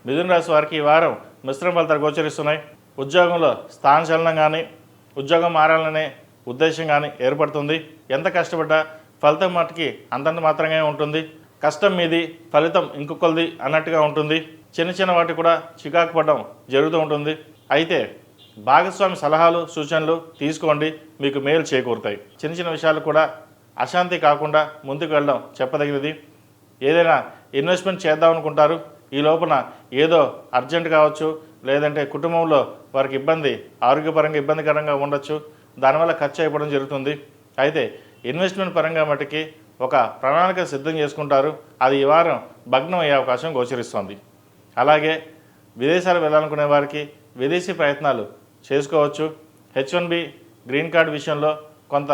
మిథున రాశి వారికి ఈ వారం మిశ్రమ ఫలితాలు గోచరిస్తున్నాయి. ఉద్యోగంలో స్థానచలనం కానీ ఉద్యోగం మారాలనే ఉద్దేశం కానీ ఏర్పడుతుంది. ఎంత కష్టపడ్డా ఫలితం మట్టుకి అంతంత మాత్రంగా ఉంటుంది. కష్టం మీది, ఫలితం ఇంకొకరిది అన్నట్టుగా ఉంటుంది. చిన్న చిన్న వాటి కూడా చికాకు పడడం జరుగుతూ ఉంటుంది. అయితే భాగస్వామి సలహాలు సూచనలు తీసుకోండి, మీకు మేలు చేకూరుతాయి. చిన్న చిన్న విషయాలు కూడా అశాంతి కాకుండా ముందుకు వెళ్ళడం చెప్పదగినది. ఏదైనా ఇన్వెస్ట్మెంట్ చేద్దాం అనుకుంటారు, ఈ లోపల ఏదో అర్జెంట్ కావచ్చు, లేదంటే కుటుంబంలో వారికి ఇబ్బంది, ఆరోగ్యపరంగా ఇబ్బందికరంగా ఉండొచ్చు, దానివల్ల ఖర్చు అయిపోవడం జరుగుతుంది. అయితే ఇన్వెస్ట్మెంట్ పరంగా మటుకి ఒక ప్రణాళిక సిద్ధం చేసుకుంటారు, అది ఈ వారం భగ్నం అయ్యే అవకాశం గోచరిస్తుంది. అలాగే విదేశాలు వెళ్ళాలనుకునే వారికి విదేశీ ప్రయత్నాలు చేసుకోవచ్చు. H1B గ్రీన్ కార్డు విషయంలో కొంత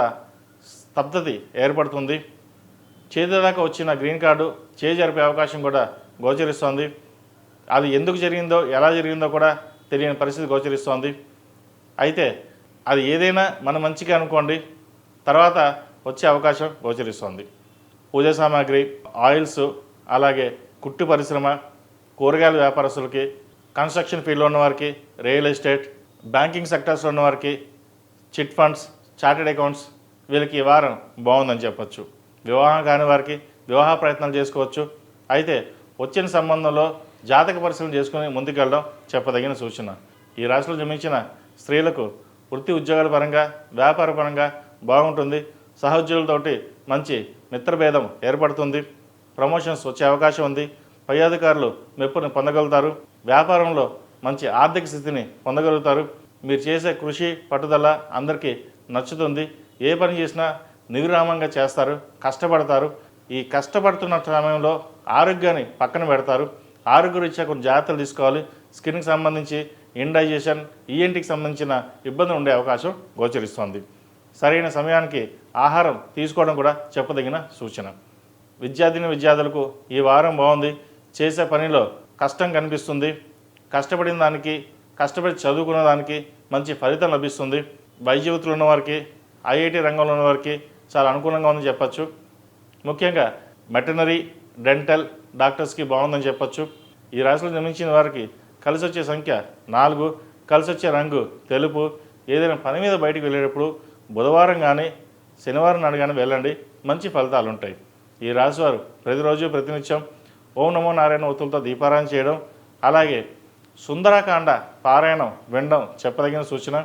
స్తబ్దతి ఏర్పడుతుంది. చేతిదాకా వచ్చిన గ్రీన్ కార్డు చేజరిపే అవకాశం కూడా గోచరిస్తోంది. అది ఎందుకు జరిగిందో, ఎలా జరిగిందో కూడా తెలియని పరిస్థితి గోచరిస్తోంది. అయితే అది ఏదైనా మన మంచిగా అనుకోండి, తర్వాత వచ్చే అవకాశం గోచరిస్తోంది. పూజా సామాగ్రి, ఆయిల్స్, అలాగే కుట్టు పరిశ్రమ, కూరగాయల వ్యాపారస్తులకి, కన్స్ట్రక్షన్ ఫీల్డ్లో ఉన్నవారికి, రియల్ ఎస్టేట్, బ్యాంకింగ్ సెక్టర్స్లో ఉన్నవారికి, చిట్ ఫండ్స్, చార్టెడ్ అకౌంట్స్, వీళ్ళకి ఈ వారం బాగుందని చెప్పచ్చు. వివాహం కాని వారికి వివాహ ప్రయత్నాలు చేసుకోవచ్చు. అయితే వచ్చిన సంబంధంలో జాతక పరిశీలన చేసుకుని ముందుకెళ్ళడం చెప్పదగిన సూచన. ఈ రాశిలో జన్మించిన స్త్రీలకు వృత్తి ఉద్యోగాల పరంగా, వ్యాపార పరంగా బాగుంటుంది. సహోద్యోగులతోటి మంచి మిత్రభేదం ఏర్పడుతుంది. ప్రమోషన్స్ వచ్చే అవకాశం ఉంది. పై అధికారులు మెప్పుని పొందగలుగుతారు. వ్యాపారంలో మంచి ఆర్థిక స్థితిని పొందగలుగుతారు. మీరు చేసే కృషి, పట్టుదల అందరికీ నచ్చుతుంది. ఏ పని చేసినా నిర్విరామంగా చేస్తారు, కష్టపడతారు. ఈ కష్టపడుతున్న సమయంలో ఆరోగ్యాన్ని పక్కన పెడతారు. ఆరోగ్య రీత్యా కొన్ని జాగ్రత్తలు తీసుకోవాలి. స్కిన్కి సంబంధించి ఇండైజెషన్, ఈఎన్టీకి సంబంధించిన ఇబ్బందులు ఉండే అవకాశం గోచరిస్తోంది. సరైన సమయానికి ఆహారం తీసుకోవడం కూడా చెప్పదగిన సూచన. విద్యార్థులకు ఈ వారం బాగుంది. చేసే పనిలో కష్టం కనిపిస్తుంది. కష్టపడిన దానికి, కష్టపడి చదువుకున్న దానికి మంచి ఫలితం లభిస్తుంది. వైద్య వృత్తులు ఉన్నవారికి, ఐఐటి రంగంలో ఉన్నవారికి చాలా అనుకూలంగా ఉందని చెప్పచ్చు. ముఖ్యంగా వెటర్నరీ, డెంటల్ డాక్టర్స్కి బాగుందని చెప్పచ్చు. ఈ రాశిలో జన్మించిన వారికి కలిసి వచ్చే సంఖ్య 4, కలిసి వచ్చే రంగు తెలుపు. ఏదైనా పని మీద బయటికి వెళ్ళేటప్పుడు బుధవారం కానీ శనివారం నాడు కానీ వెళ్ళండి, మంచి ఫలితాలు ఉంటాయి. ఈ రాశివారు ప్రతిరోజు ప్రతినిత్యం ఓం నమో నారాయణ ఒత్తులతో దీపారాయణ చేయడం, అలాగే సుందరకాండ పారాయణం వినడం చెప్పదగిన సూచన.